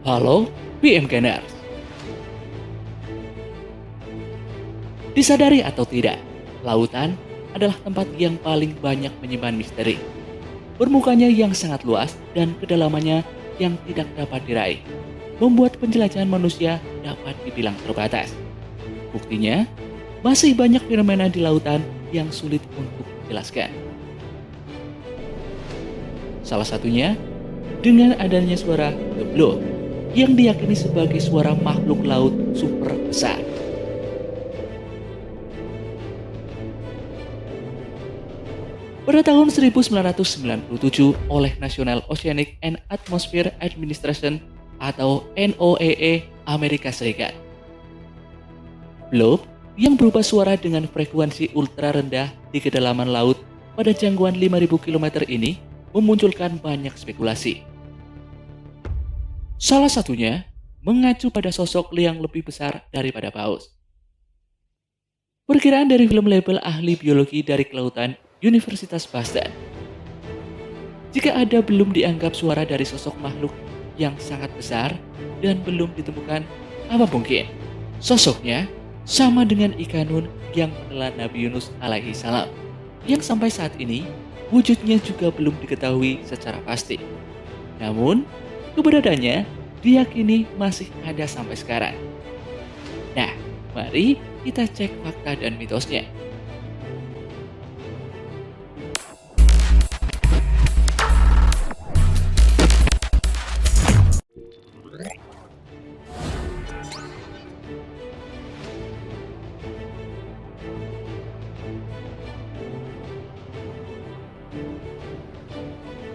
Halo, PMKers. Disadari atau tidak, lautan adalah tempat yang paling banyak menyimpan misteri. Permukaannya yang sangat luas dan kedalamannya yang tidak dapat diraih, membuat penjelajahan manusia dapat dibilang terbatas. Buktinya, masih banyak fenomena di lautan yang sulit untuk dijelaskan. Salah satunya, dengan adanya suara The Blow, yang diyakini sebagai suara makhluk laut super besar. Pada tahun 1997 oleh National Oceanic and Atmospheric Administration atau NOAA Amerika Serikat. Blob yang berupa suara dengan frekuensi ultra rendah di kedalaman laut pada jangkauan 5.000 km ini memunculkan banyak spekulasi. Salah satunya mengacu pada sosok yang lebih besar daripada paus. Perkiraan dari film label ahli biologi dari kelautan Universitas Boston. Jika ada belum dianggap suara dari sosok makhluk yang sangat besar dan belum ditemukan, apa mungkin sosoknya sama dengan Ikanun yang menelan Nabi Yunus alaihi salam, yang sampai saat ini wujudnya juga belum diketahui secara pasti. Namun, keberadaannya diyakini masih ada sampai sekarang. Nah, mari kita cek fakta dan mitosnya.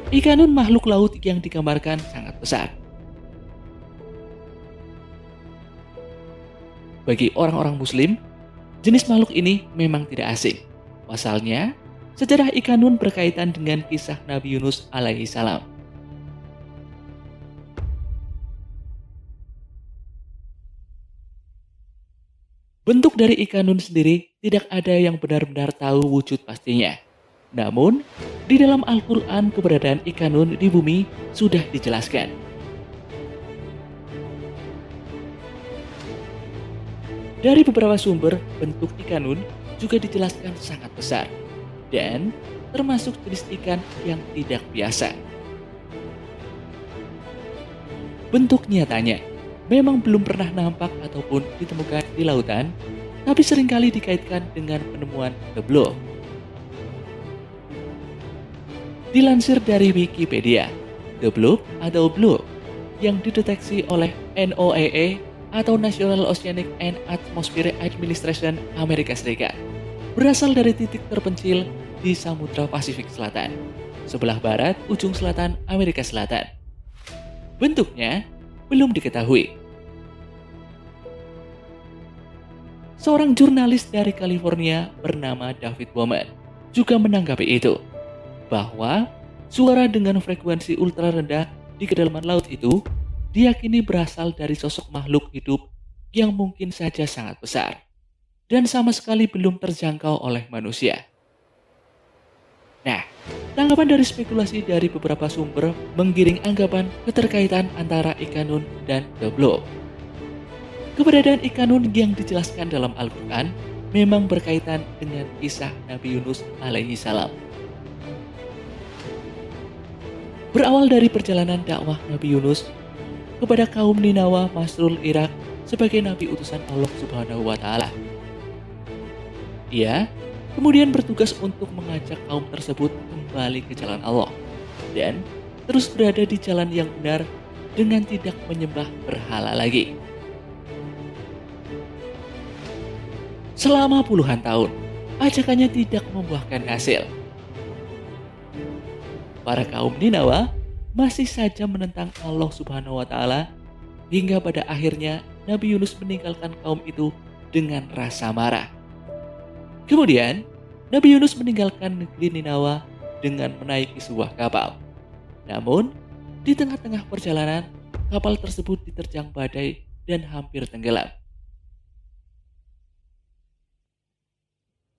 Ikanun makhluk laut yang digambarkan sangat besar. Bagi orang-orang Muslim, jenis makhluk ini memang tidak asing. Pasalnya, sejarah Ikanun berkaitan dengan kisah Nabi Yunus alaihi salam. Bentuk dari Ikanun sendiri tidak ada yang benar-benar tahu wujud pastinya. Namun, di dalam Al-Quran keberadaan Ikanun di bumi sudah dijelaskan. Dari beberapa sumber, bentuk Ikanun juga dijelaskan sangat besar dan termasuk jenis ikan yang tidak biasa. Bentuk nyatanya memang belum pernah nampak ataupun ditemukan di lautan, tapi seringkali dikaitkan dengan penemuan The Blow. Dilansir dari Wikipedia, The Blob atau Blow yang dideteksi oleh NOAA atau National Oceanic and Atmospheric Administration Amerika Serikat berasal dari titik terpencil di Samudra Pasifik Selatan, sebelah barat ujung selatan Amerika Selatan. Bentuknya belum diketahui. Seorang jurnalis dari California bernama David Bowman juga menanggapi itu, bahwa suara dengan frekuensi ultra rendah di kedalaman laut itu diyakini berasal dari sosok makhluk hidup yang mungkin saja sangat besar dan sama sekali belum terjangkau oleh manusia. Nah, tanggapan dari spekulasi dari beberapa sumber menggiring anggapan keterkaitan antara Ikanun dan The Blow. Keberadaan Ikanun yang dijelaskan dalam Al-Quran memang berkaitan dengan kisah Nabi Yunus alaihi salam. Berawal dari perjalanan dakwah Nabi Yunus kepada kaum Ninawa Masrul Irak sebagai nabi utusan Allah Subhanahu wa Ta'ala. Ia kemudian bertugas untuk mengajak kaum tersebut kembali ke jalan Allah dan terus berada di jalan yang benar dengan tidak menyembah berhala lagi. Selama puluhan tahun, ajakannya tidak membuahkan hasil. Para kaum Ninawa masih saja menentang Allah Subhanahu wa Ta'ala hingga pada akhirnya Nabi Yunus meninggalkan kaum itu dengan rasa marah. Kemudian, Nabi Yunus meninggalkan negeri Ninawa dengan menaiki sebuah kapal. Namun, di tengah-tengah perjalanan, kapal tersebut diterjang badai dan hampir tenggelam.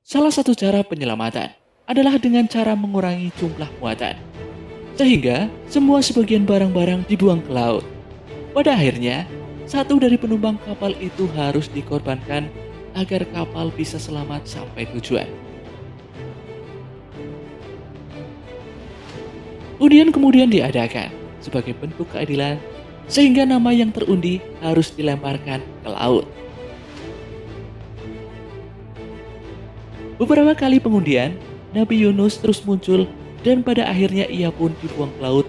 Salah satu cara penyelamatan adalah dengan cara mengurangi jumlah muatan, sehingga semua sebagian barang-barang dibuang ke laut. Pada akhirnya, satu dari penumpang kapal itu harus dikorbankan agar kapal bisa selamat sampai tujuan. Undian kemudian diadakan sebagai bentuk keadilan, sehingga nama yang terundi harus dilemparkan ke laut. Beberapa kali pengundian, Nabi Yunus terus muncul dan pada akhirnya ia pun dibuang ke laut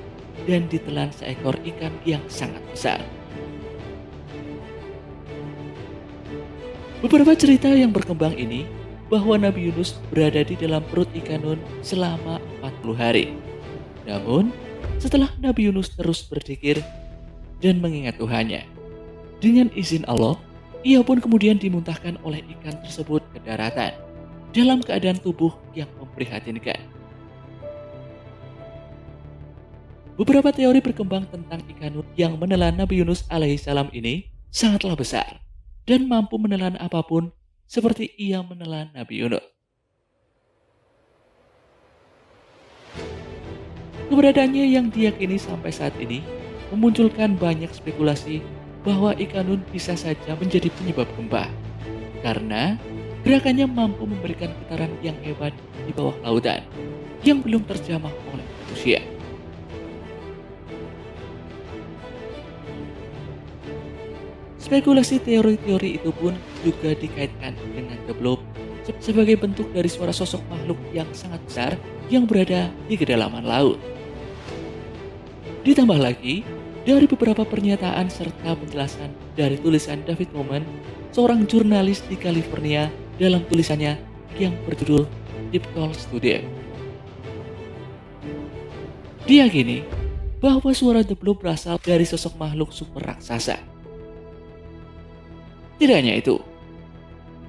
dan ditelan seekor ikan yang sangat besar. Beberapa cerita yang berkembang ini bahwa Nabi Yunus berada di dalam perut ikan nun selama 40 hari. Namun, setelah Nabi Yunus terus berzikir dan mengingat Tuhannya, dengan izin Allah, ia pun kemudian dimuntahkan oleh ikan tersebut ke daratan dalam keadaan tubuh yang memprihatinkan. Beberapa teori berkembang tentang ikan nun yang menelan Nabi Yunus alaihissalam ini sangatlah besar dan mampu menelan apapun seperti ia menelan Nabi Yunus. Keberadaannya yang diyakini sampai saat ini memunculkan banyak spekulasi bahwa ikan nun bisa saja menjadi penyebab gempa karena gerakannya mampu memberikan getaran yang hebat di bawah lautan yang belum terjamah oleh manusia. Spekulasi teori-teori itu pun juga dikaitkan dengan The Blob sebagai bentuk dari suara sosok makhluk yang sangat besar yang berada di kedalaman laut. Ditambah lagi, dari beberapa pernyataan serta penjelasan dari tulisan David Bowman, seorang jurnalis di California dalam tulisannya yang berjudul Deep Call Studio. Diyakini bahwa suara The Blob berasal dari sosok makhluk super raksasa. Tidak hanya itu,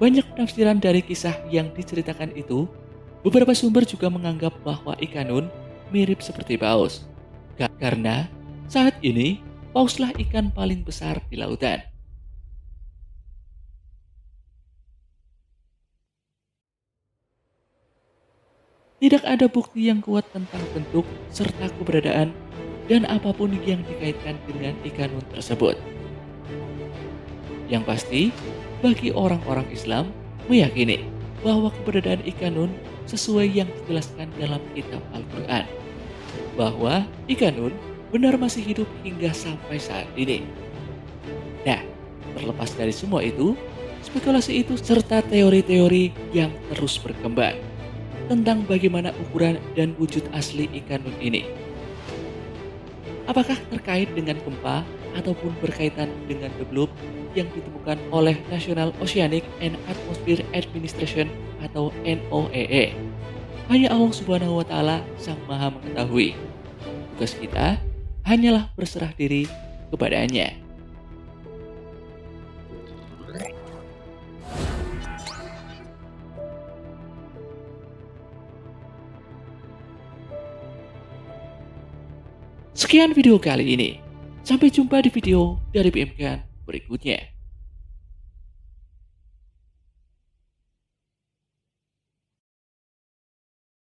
banyak penafsiran dari kisah yang diceritakan itu, beberapa sumber juga menganggap bahwa ikan nun mirip seperti paus. Karena saat ini pauslah ikan paling besar di lautan. Tidak ada bukti yang kuat tentang bentuk serta keberadaan dan apapun yang dikaitkan dengan ikan nun tersebut. Yang pasti, bagi orang-orang Islam meyakini bahwa keberadaan ikan nun sesuai yang dijelaskan dalam kitab Al-Quran, bahwa ikan nun benar masih hidup hingga sampai saat ini. Nah, terlepas dari semua itu, spekulasi itu serta teori-teori yang terus berkembang tentang bagaimana ukuran dan wujud asli ikan nun ini. Apakah terkait dengan gempa ataupun berkaitan dengan The Blob yang ditemukan oleh National Oceanic and Atmospheric Administration atau NOAA? Hanya Allah Subhanahu wa Ta'ala Sang Maha Mengetahui. Tugas kita hanyalah berserah diri kepadanya. Sekian video kali ini. Sampai jumpa di video dari BMK berikutnya.